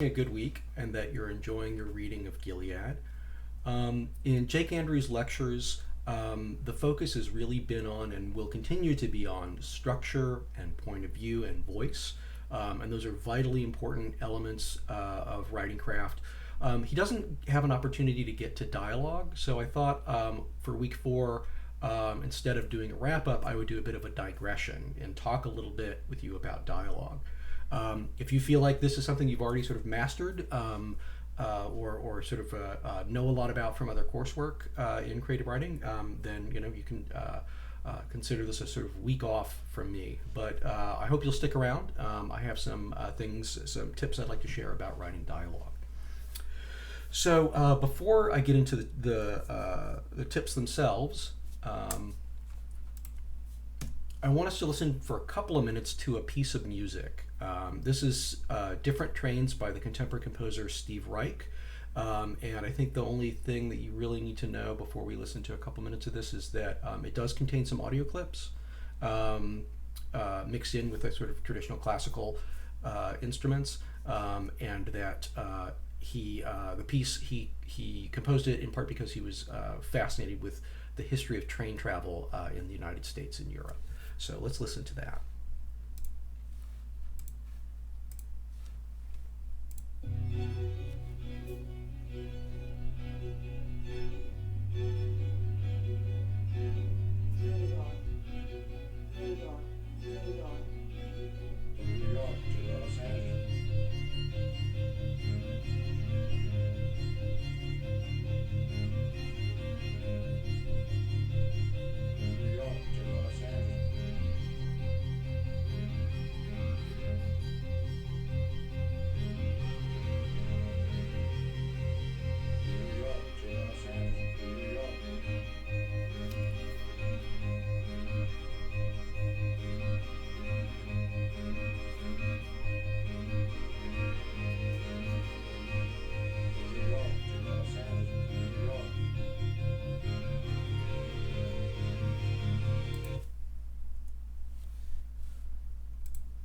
A good week and that you're enjoying your reading of Gilead. In Jake Andrews' lectures, the focus has really been on and will continue to be on structure and point of view and voice. And those are vitally important elements of writing craft. He doesn't have an opportunity to get to dialogue, so I thought for week four, instead of doing a wrap up, I would do a bit of a digression and talk a little bit with you about dialogue. If you feel like this is something you've already sort of mastered or sort of know a lot about from other coursework in creative writing, then you can consider this a sort of week off from me. But I hope you'll stick around. I have some some tips I'd like to share about writing dialogue. So before I get into the tips themselves, I want us to listen for a couple of minutes to a piece of music. This is Different Trains by the contemporary composer Steve Reich. And I think the only thing that you really need to know before we listen to a couple minutes of this is that it does contain some audio clips mixed in with a sort of traditional classical instruments, and that the piece he composed it in part because he was fascinated with the history of train travel in the United States and Europe. So let's listen to that.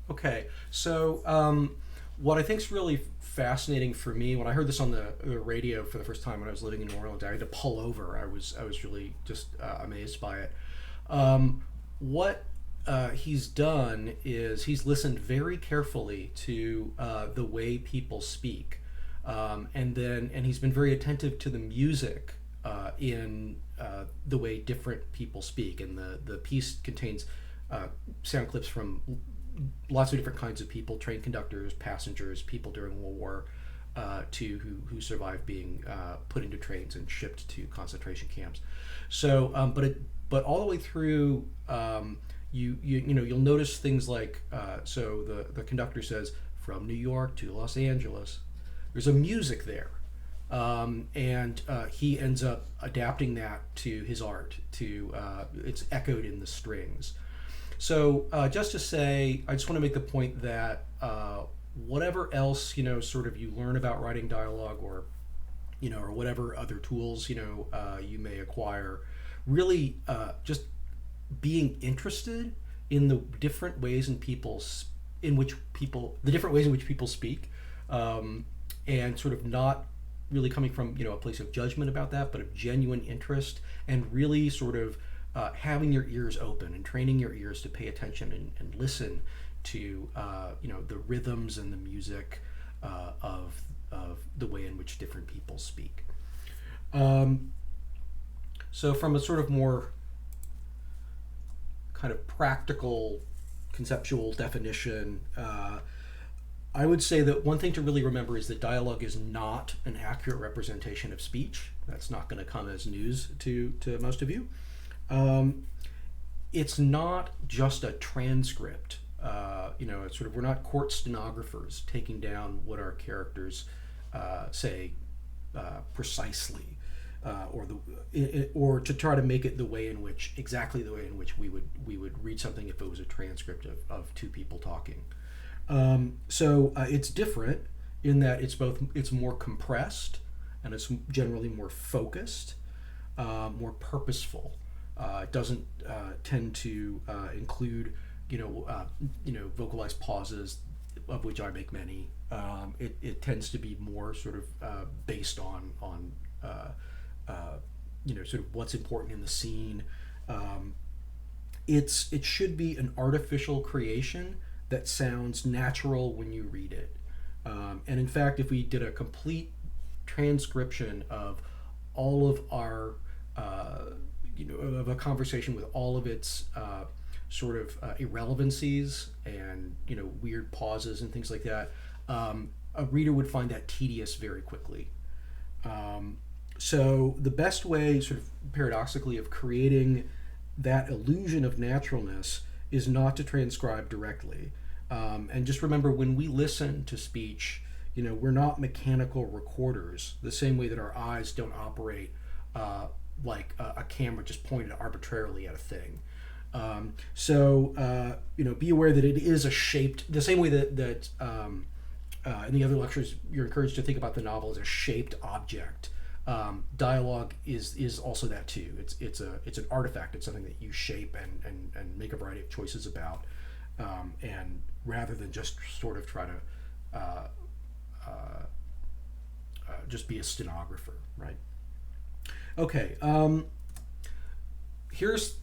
Okay, so what I think is really fascinating for me when I heard this on the radio for the first time when I was living in New Orleans, I had to pull over. I was really just amazed by it. What he's done is he's listened very carefully to the way people speak, and he's been very attentive to the music in the way different people speak, and the piece contains sound clips from lots of different kinds of people: train conductors, passengers, people during World War II who survived being put into trains and shipped to concentration camps. So, but all the way through, you'll notice things like so the conductor says from New York to Los Angeles. There's a music there, and he ends up adapting that to his art. It's echoed in the strings. So just to say, I just want to make the point that whatever else sort of you learn about writing dialogue, or whatever other tools you may acquire, really just being interested in the different ways the different ways in which people speak, and sort of not really coming from a place of judgment about that, but of genuine interest, and really sort of having your ears open and training your ears to pay attention and listen to the rhythms and the music of the way in which different people speak. So from a sort of more kind of practical conceptual definition, I would say that one thing to really remember is that dialogue is not an accurate representation of speech. That's not going to come as news to most of you. It's not just a transcript. It's sort of, we're not court stenographers taking down what our characters say precisely, or to try to make it exactly the way in which we would read something if it was a transcript of two people talking. So it's different in that it's more compressed, and it's generally more focused, more purposeful. It doesn't tend to include vocalized pauses, of which I make many, it tends to be more sort of based on uh, uh, sort of what's important in the scene. Um, it should be an artificial creation that sounds natural when you read it. And in fact, if we did a complete transcription of all of our of a conversation with all of its sort of irrelevancies and weird pauses and things like that, a reader would find that tedious very quickly. So the best way, sort of paradoxically, of creating that illusion of naturalness is not to transcribe directly. And just remember, when we listen to speech, we're not mechanical recorders, the same way that our eyes don't operate like a camera just pointed arbitrarily at a thing. Be aware that it is a shaped, the same way that in the other lectures, you're encouraged to think about the novel as a shaped object. Dialogue is also that too. It's an artifact. It's something that you shape and make a variety of choices about, and rather than just sort of try to just be a stenographer, right? Okay. Here's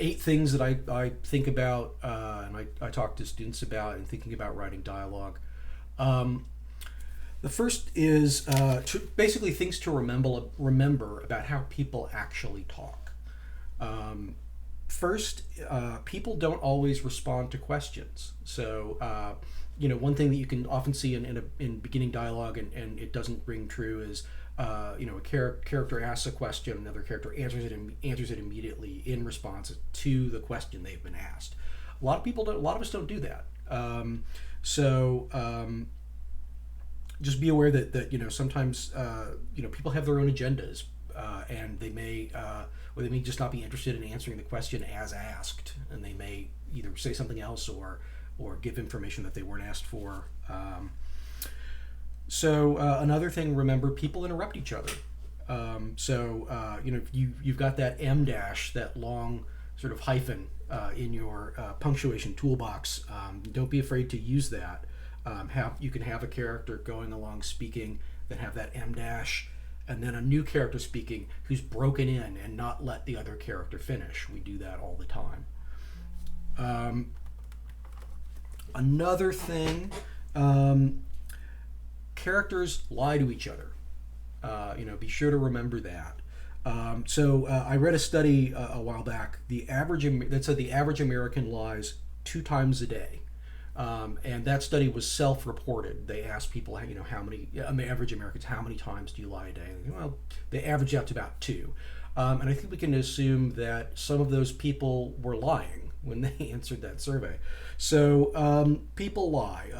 8 things that I think about and I talk to students about in thinking about writing dialogue. The first is basically things to remember about how people actually talk. First, people don't always respond to questions. So, one thing that you can often see in beginning dialogue and it doesn't ring true is, a character asks a question, another character answers it immediately in response to the question they've been asked. A lot of us don't do that. Just be aware that sometimes people have their own agendas, and they may just not be interested in answering the question as asked, and they may either say something else or give information that they weren't asked for. Another thing, remember, people interrupt each other. If you've got that M dash, that long sort of hyphen in your punctuation toolbox, don't be afraid to use that. You can have a character going along speaking, then have that M dash, and then a new character speaking who's broken in and not let the other character finish. We do that all the time. Another thing, characters lie to each other. Be sure to remember that. I read a study a while back. That said the average American lies 2 times a day. And that study was self-reported. They asked people, how many, average Americans, how many times do you lie a day? Well, they averaged out to about 2. And I think we can assume that some of those people were lying when they answered that survey. So people lie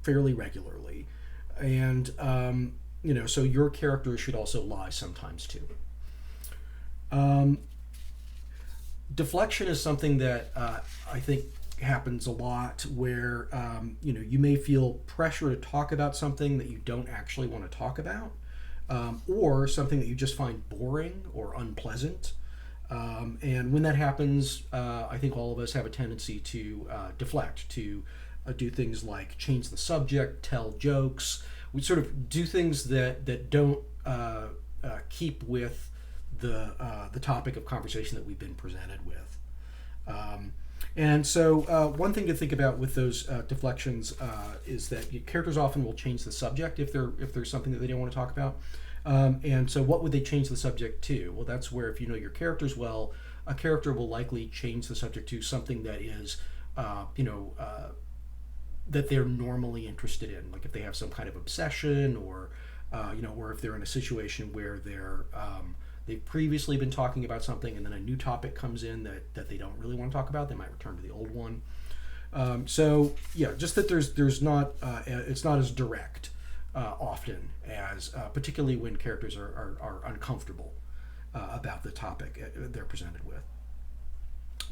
fairly regularly. And, so your character should also lie sometimes too. Deflection is something that I think happens a lot, where you may feel pressure to talk about something that you don't actually want to talk about, or something that you just find boring or unpleasant. And when that happens, I think all of us have a tendency to deflect, to do things like change the subject, tell jokes. We sort of do things that don't keep with the topic of conversation that we've been presented with. And so one thing to think about with those deflections is that characters often will change the subject if there's something that they don't want to talk about. And so what would they change the subject to? Well, that's where, if you know your characters well, a character will likely change the subject to something that is, that they're normally interested in. Like if they have some kind of obsession, or if they're in a situation where they've previously been talking about something and then a new topic comes in that they don't really want to talk about, they might return to the old one. Just that there's not, it's not as direct often as, particularly when characters are uncomfortable about the topic they're presented with.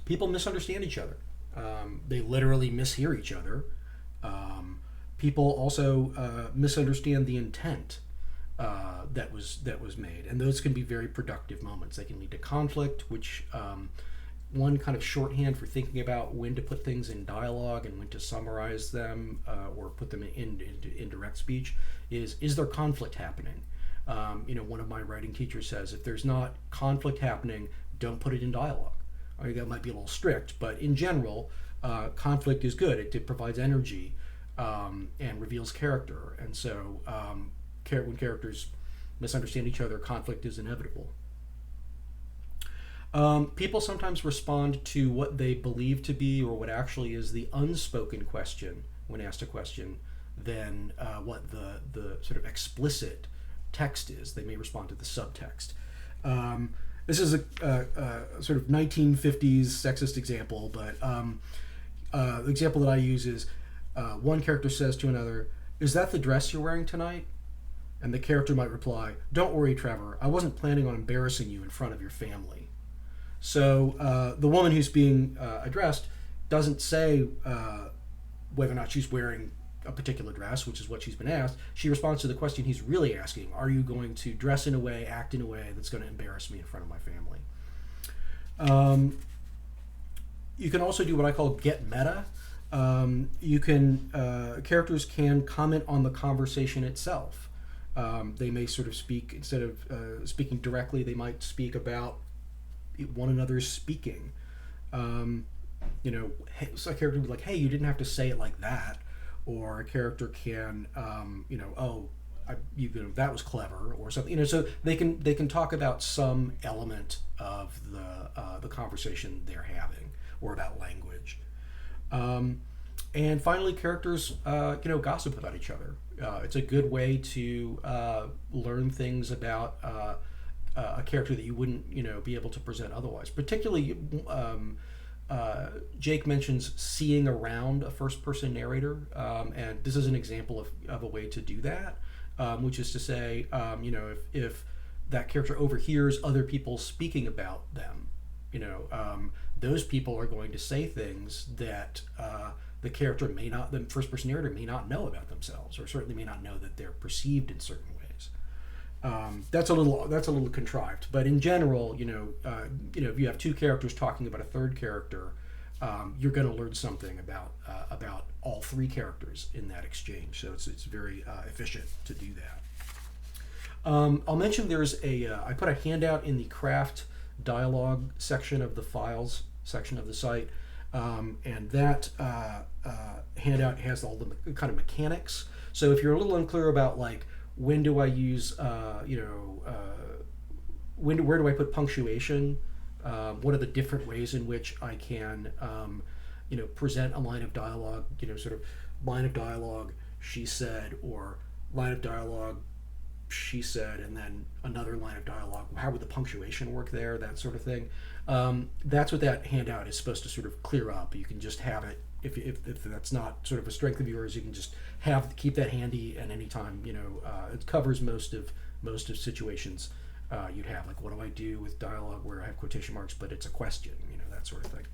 People misunderstand each other. They literally mishear each other. People also misunderstand the intent that was made, and those can be very productive moments. They can lead to conflict, which one kind of shorthand for thinking about when to put things in dialogue and when to summarize them or put them in direct speech is there conflict happening? One of my writing teachers says if there's not conflict happening, don't put it in dialogue. I think that might be a little strict, but in general, conflict is good. It provides energy and reveals character. And so when characters misunderstand each other, conflict is inevitable. People sometimes respond to what they believe to be or what actually is the unspoken question when asked a question than what the sort of explicit text is. They may respond to the subtext. This is a sort of 1950s sexist example, but the example that I use is one character says to another, "Is that the dress you're wearing tonight?" And the character might reply, "Don't worry, Trevor. I wasn't planning on embarrassing you in front of your family." So the woman who's being addressed doesn't say whether or not she's wearing a particular dress, which is what she's been asked. She responds to the question he's really asking: are you going to dress in a way, act in a way that's going to embarrass me in front of my family? You can also do what I call get meta. Characters can comment on the conversation itself. They may sort of speak, instead of speaking directly, they might speak about one another's speaking. So a character would be like, "Hey, you didn't have to say it like that," or a character can, that was clever, or something. So they can talk about some element of the conversation they're having, or about language. And finally, characters gossip about each other. It's a good way to learn things about a character that you wouldn't be able to present otherwise. Particularly, Jake mentions seeing around a first-person narrator, and this is an example of a way to do that, which is to say, if that character overhears other people speaking about them, those people are going to say things that the first-person narrator may not know about themselves, or certainly may not know that they're perceived in certain ways. That's a little contrived, but in general, if you have two characters talking about a third character, you're going to learn something about all three characters in that exchange. So it's very efficient to do that. I'll mention I put a handout in the craft dialogue section of the files section of the site, and that handout has all the kind of mechanics. So if you're a little unclear about when do I use, where do I put punctuation? What are the different ways in which I can, present a line of dialogue? Sort of line of dialogue, she said, or line of dialogue, she said, and then another line of dialogue. How would the punctuation work there? That sort of thing. That's what that handout is supposed to sort of clear up. You can just have it. If that's not sort of a strength of yours, you can just keep that handy, and anytime it covers most of situations you'd have. Like, what do I do with dialogue where I have quotation marks but it's a question? That sort of thing.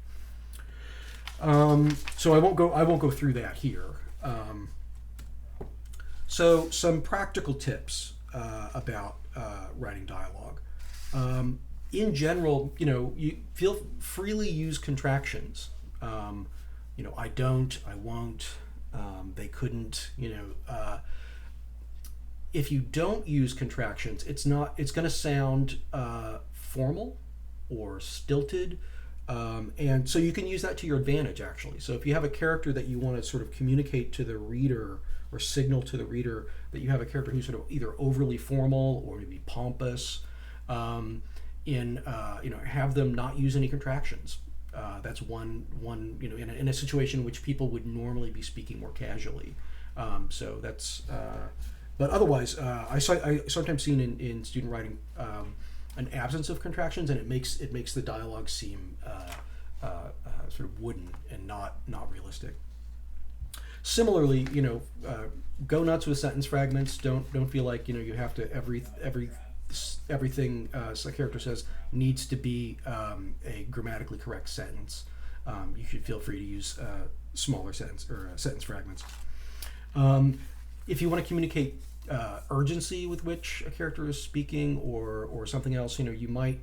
So I won't go through that here. So some practical tips about writing dialogue. In general, you feel freely use contractions. I don't, I won't, they couldn't, if you don't use contractions, it's going to sound formal or stilted, and so you can use that to your advantage, actually. So if you have a character that you want to sort of communicate to the reader or signal to the reader that you have a character who's sort of either overly formal or maybe pompous, have them not use any contractions. That's one in a situation in which people would normally be speaking more casually. So that's, but otherwise, I sometimes seen in student writing an absence of contractions, and it makes the dialogue seem sort of wooden and not realistic. Similarly, go nuts with sentence fragments. Don't feel like you have to everything a character says needs to be a grammatically correct sentence. You should feel free to use smaller sentence fragments. If you want to communicate urgency with which a character is speaking, or something else, you might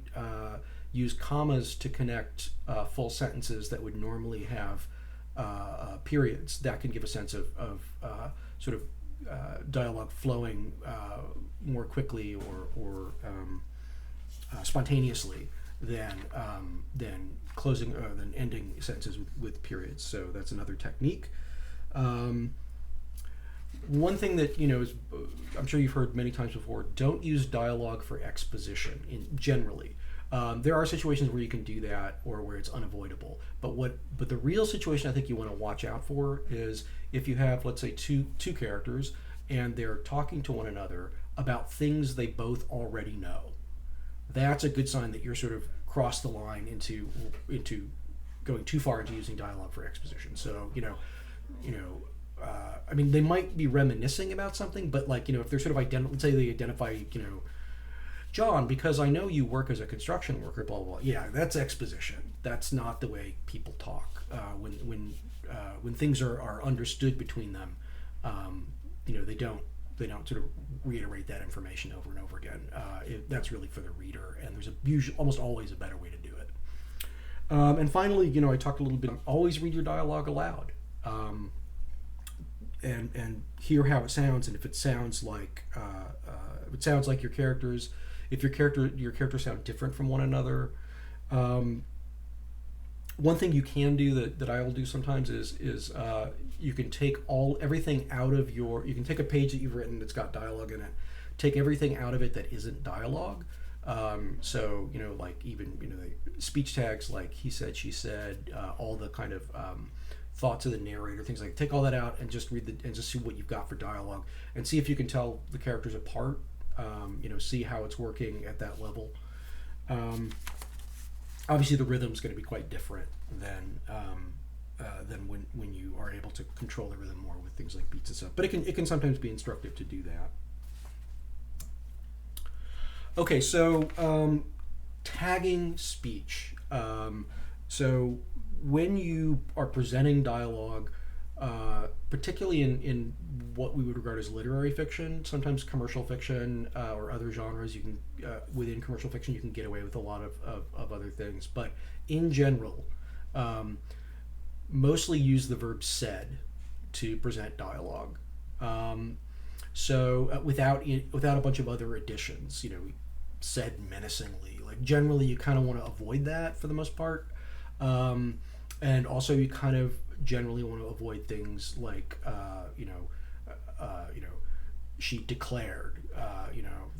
use commas to connect full sentences that would normally have periods. That can give a sense of sort of dialogue flowing more quickly or spontaneously than closing than ending sentences with periods. So that's another technique. One thing that is, I'm sure you've heard many times before, don't use dialogue for exposition generally. There are situations where you can do that or where it's unavoidable. But the real situation I think you want to watch out for is if you have, let's say, two characters and they're talking to one another about things they both already know. That's a good sign that you're sort of crossed the line into going too far into using dialogue for exposition. So I mean, they might be reminiscing about something, but if they're sort of let's say they identify, John, because I know you work as a construction worker, blah blah blah. Yeah, that's exposition. That's not the way people talk. When things are understood between them, they don't sort of reiterate that information over and over again. That's really for the reader, and there's almost always a better way to do it. And finally, I talked a little bit. Always read your dialogue aloud. And hear how it sounds, and if it sounds like your characters, if your characters sound different from one another. One thing you can do that I will do sometimes is you can take everything out of you can take a page that you've written that's got dialogue in it, take everything out of it that isn't dialogue. So even the speech tags like he said, she said, all the kind of thoughts of the narrator, things like, take all that out and just and just see what you've got for dialogue and see if you can tell the characters apart. See how it's working at that level. Obviously the rhythm's going to be quite different than when you are able to control the rhythm more with things like beats and stuff, but it can sometimes be instructive to do that. Okay, so tagging speech. So when you are presenting dialogue, particularly in what we would regard as literary fiction, sometimes commercial fiction or other genres, you can within commercial fiction you can get away with a lot of other things. But in general, mostly use the verb said to present dialogue. So without a bunch of other additions, said menacingly. Like generally, you kind of want to avoid that for the most part. And also, you kind of generally want to avoid things like, she declared,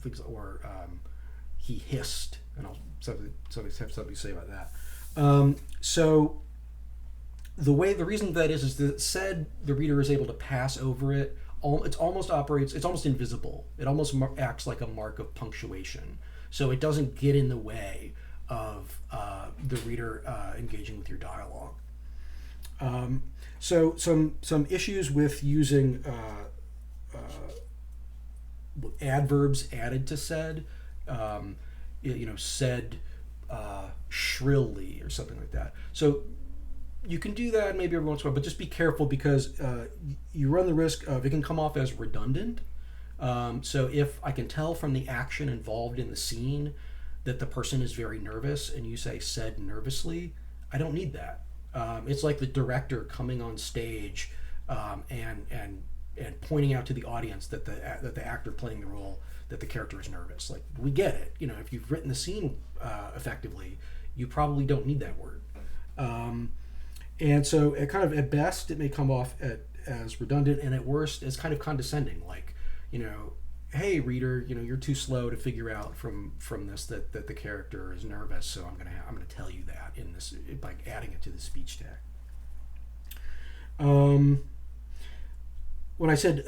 things, or he hissed, and I'll somebody have something to say about that. So the reason that is that said, the reader is able to pass over it. It's almost invisible. It almost acts like a mark of punctuation. So it doesn't get in the way of the reader engaging with your dialogue. So some issues with using adverbs added to said, said shrilly or something like that. So you can do that maybe every once in a while, but just be careful because you run the risk of it can come off as redundant. So if I can tell from the action involved in the scene that the person is very nervous and you say said nervously, I don't need that. It's like the director coming on stage and pointing out to the audience that the actor playing the role, that the character is nervous. Like, we get it. If you've written the scene effectively, you probably don't need that word. And so at best it may come off as redundant, and at worst as kind of condescending, like, hey reader, you're too slow to figure out from this that the character is nervous, so I'm gonna tell you that in this by adding it to the speech tag. When I said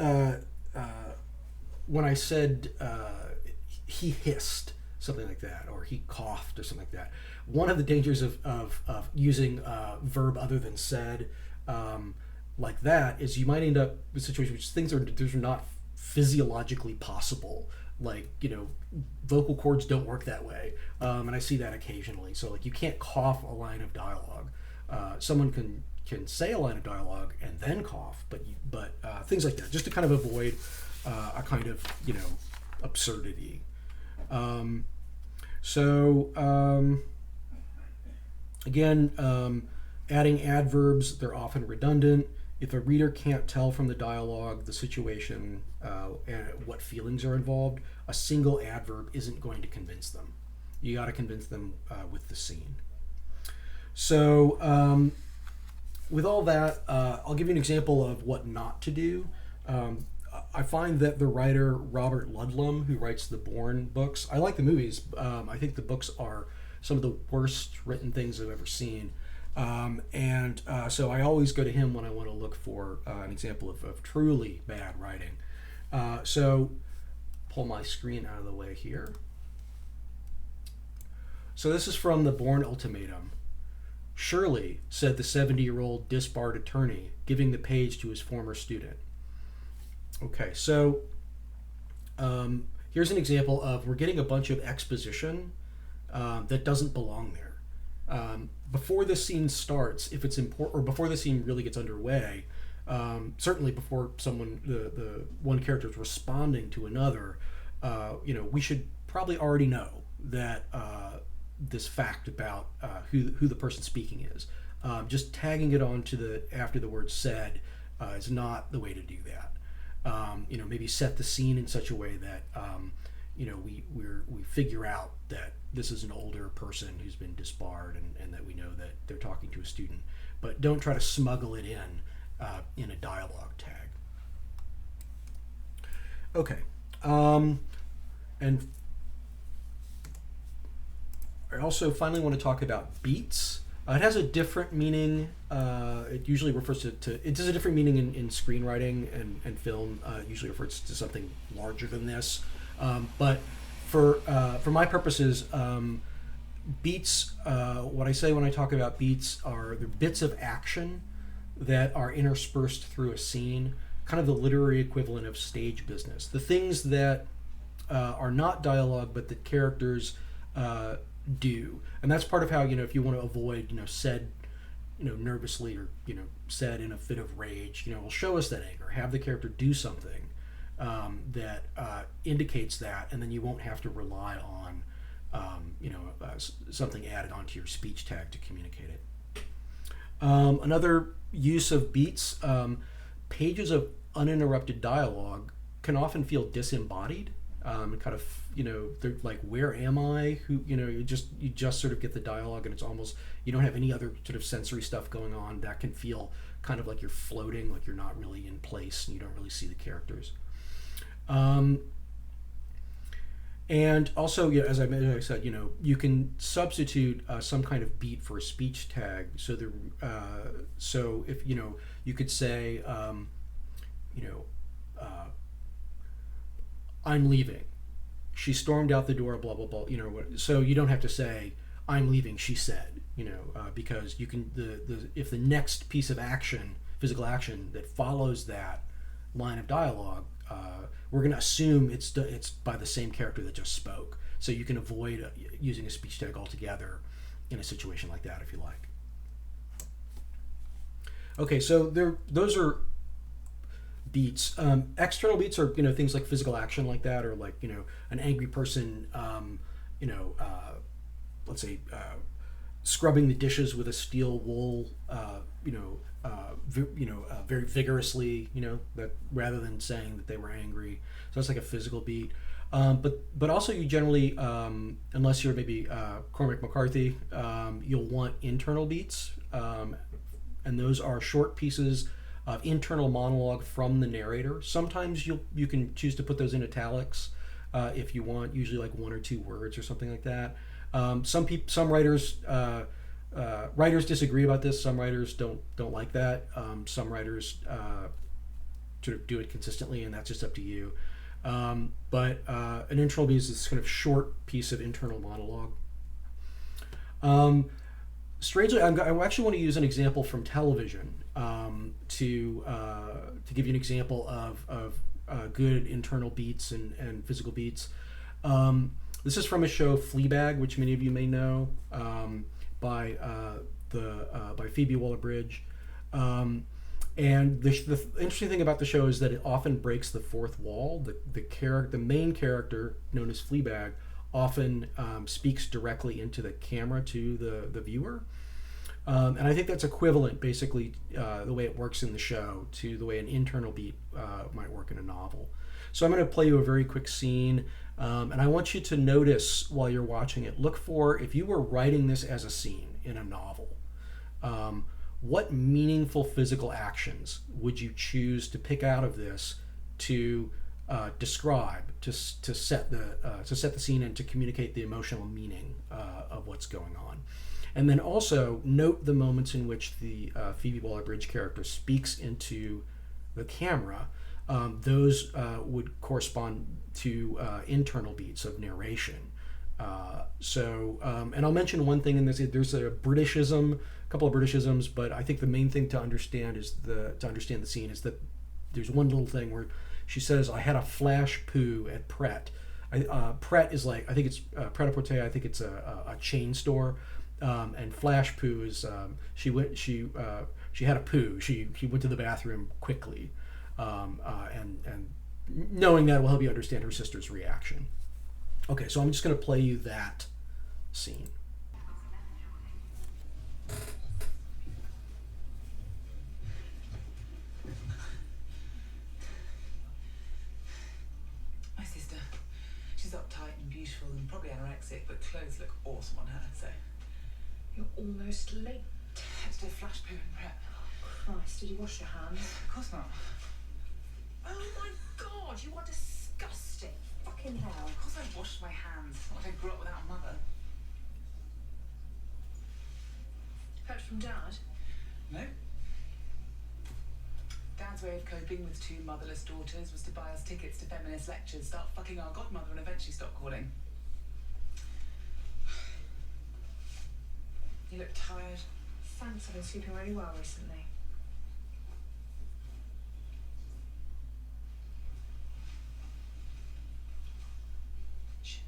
he hissed, something like that, or he coughed or something like that, one of the dangers of using verb other than said like that is you might end up with a situation which things are not physiologically possible. Like, vocal cords don't work that way, and I see that occasionally. So like, you can't cough a line of dialogue. Someone can say a line of dialogue and then cough, but things like that, just to kind of avoid a kind of absurdity. Again, adding adverbs, they're often redundant. If a reader can't tell from the dialogue, the situation, and what feelings are involved, a single adverb isn't going to convince them. You got to convince them with the scene. So, with all that, I'll give you an example of what not to do. I find that the writer Robert Ludlum, who writes the Bourne books, I like the movies. I think the books are some of the worst written things I've ever seen. So I always go to him when I want to look for an example of truly bad writing. So pull my screen out of the way here. So this is from the Bourne Ultimatum. "Surely," said the 70-year-old disbarred attorney, giving the page to his former student. Okay, so here's an example of we're getting a bunch of exposition that doesn't belong there. Before the scene starts, if it's important, or before the scene really gets underway, certainly before the one character is responding to another, we should probably already know that this fact about who the person speaking is. Just tagging it on to after the word said is not the way to do that. Maybe set the scene in such a way that we figure out that this is an older person who's been disbarred, and that we know that they're talking to a student, but don't try to smuggle it in a dialogue tag. Okay, and I also finally want to talk about beats. It has a different meaning. It usually refers to it has a different meaning in screenwriting and film. It usually refers to something larger than this. But for my purposes, beats. What I say when I talk about beats are the bits of action that are interspersed through a scene, kind of the literary equivalent of stage business. The things that are not dialogue, but that characters do, and that's part of how if you want to avoid said nervously, or said in a fit of rage, will show us that anger, have the character do something that indicates that, and then you won't have to rely on something added onto your speech tag to communicate it. Another use of beats, pages of uninterrupted dialogue can often feel disembodied. Kind of, they're like, where am I? Who, you just sort of get the dialogue, and it's almost, you don't have any other sort of sensory stuff going on. That can feel kind of like you're floating, like you're not really in place, and you don't really see the characters. And also, as I said, you can substitute some kind of beat for a speech tag. So if you could say, I'm leaving. She stormed out the door, blah, blah, blah. So you don't have to say, I'm leaving, she said, because you can, if the next piece of action, physical action that follows that line of dialogue, we're going to assume it's by the same character that just spoke. So you can avoid using a speech tag altogether in a situation like that if you like. Okay, so those are beats. External beats are things like physical action like that, or like an angry person, let's say scrubbing the dishes with a steel wool, very vigorously, that rather than saying that they were angry. So it's like a physical beat. But also you generally, unless you're maybe Cormac McCarthy, you'll want internal beats, and those are short pieces of internal monologue from the narrator. Sometimes you can choose to put those in italics if you want, usually like 1 or 2 words or something like that. Some writers disagree about this. Some writers don't like that. Some writers sort of do it consistently, and that's just up to you. But an internal piece is this kind of short piece of internal monologue. Strangely, I actually want to use an example from television to give you an example of good internal beats and physical beats. This is from a show, Fleabag, which many of you may know, by Phoebe Waller-Bridge. And the interesting thing about the show is that it often breaks the fourth wall. The main character, known as Fleabag, often speaks directly into the camera to the viewer. And I think that's equivalent, basically, the way it works in the show to the way an internal beat might work in a novel. So I'm going to play you a very quick scene, and I want you to notice while you're watching it, look for, if you were writing this as a scene in a novel, what meaningful physical actions would you choose to pick out of this to describe, to set the scene and to communicate the emotional meaning of what's going on. And then also note the moments in which the Phoebe Waller-Bridge character speaks into the camera. Those would correspond to internal beats of narration. And I'll mention one thing in this. There's a couple of Britishisms, but I think the main thing to understand to understand the scene is that there's one little thing where she says, "I had a flash poo at Pret." Pret is like, I think it's Pret-a-Porter. I think it's a chain store. And flash poo is she had a poo. She went to the bathroom quickly, and knowing that will help you understand her sister's reaction. Okay, so I'm just going to play you that scene. My sister, she's uptight and beautiful and probably anorexic, but clothes look awesome on her, so. You're almost late. I had to do a flash poo and prep. Oh, Christ, did you wash your hands? Of course not. Oh my God, you are disgusting. Fucking hell. Of course I washed my hands. Not like I grew up without a mother. Heard from Dad? No. Dad's way of coping with two motherless daughters was to buy us tickets to feminist lectures, start fucking our godmother, and eventually stop calling. You look tired. Thanks, I've been sleeping really well recently. Shit.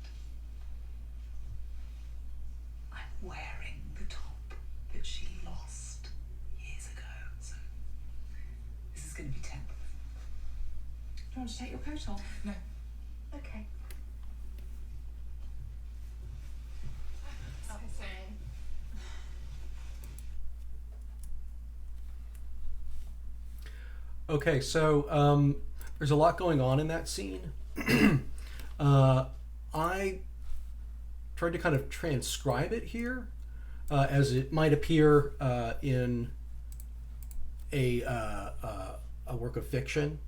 I'm wearing the top that she lost years ago, so this is going to be tense. Do you want to take your coat off? No. Okay. Okay, so there's a lot going on in that scene. I tried to kind of transcribe it here as it might appear in a work of fiction.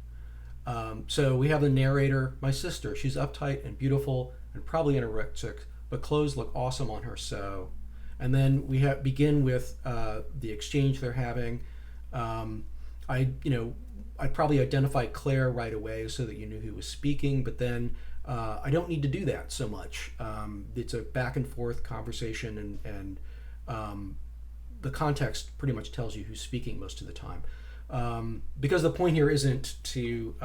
So we have the narrator, my sister. She's uptight and beautiful and probably anorexic, but clothes look awesome on her. So, and then we begin with the exchange they're having. I'd probably identify Claire right away so that you knew who was speaking, but then I don't need to do that so much. It's a back and forth conversation, and the context pretty much tells you who's speaking most of the time. Because the point here isn't to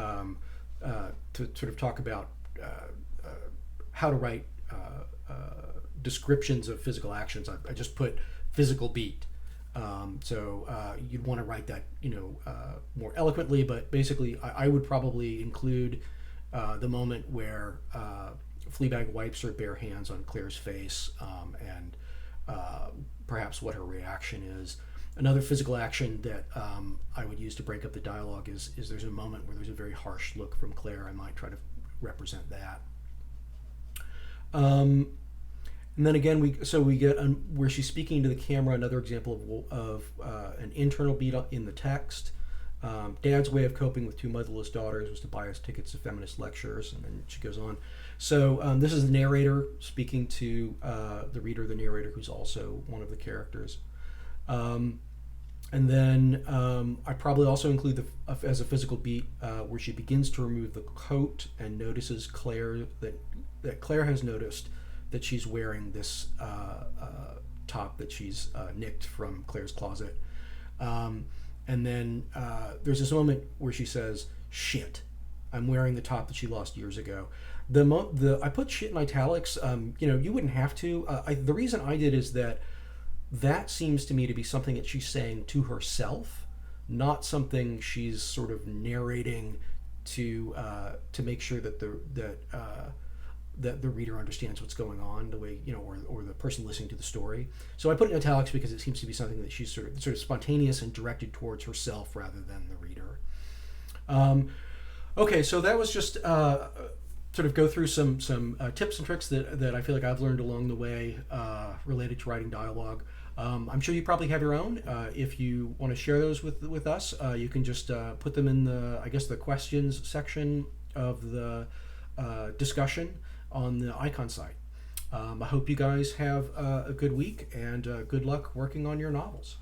sort of talk about how to write descriptions of physical actions. I just put physical beat. So you'd want to write that, more eloquently, but basically I would probably include the moment where Fleabag wipes her bare hands on Claire's face, and perhaps what her reaction is. Another physical action that I would use to break up the dialogue is there's a moment where there's a very harsh look from Claire. I might try to represent that. And then again, we get where she's speaking to the camera. Another example of an internal beat in the text. Dad's way of coping with two motherless daughters was to buy us tickets to feminist lectures, and then she goes on. So this is the narrator speaking to the reader, the narrator, who's also one of the characters. And then I probably also include as a physical beat where she begins to remove the coat and notices that Claire has noticed that she's wearing this top that she's nicked from Claire's closet. And then there's this moment where she says, "Shit, I'm wearing the top that she lost years ago." I put shit in italics. You wouldn't have to. The reason I did is that seems to me to be something that she's saying to herself, not something she's sort of narrating to make sure that that the reader understands what's going on, the way, or the person listening to the story. So I put it in italics because it seems to be something that she's sort of spontaneous and directed towards herself rather than the reader. Okay, so that was just sort of go through some tips and tricks that I feel like I've learned along the way related to writing dialogue. I'm sure you probably have your own. If you want to share those with us, you can just put them in the questions section of the discussion on the Icon site. I hope you guys have a good week and good luck working on your novels.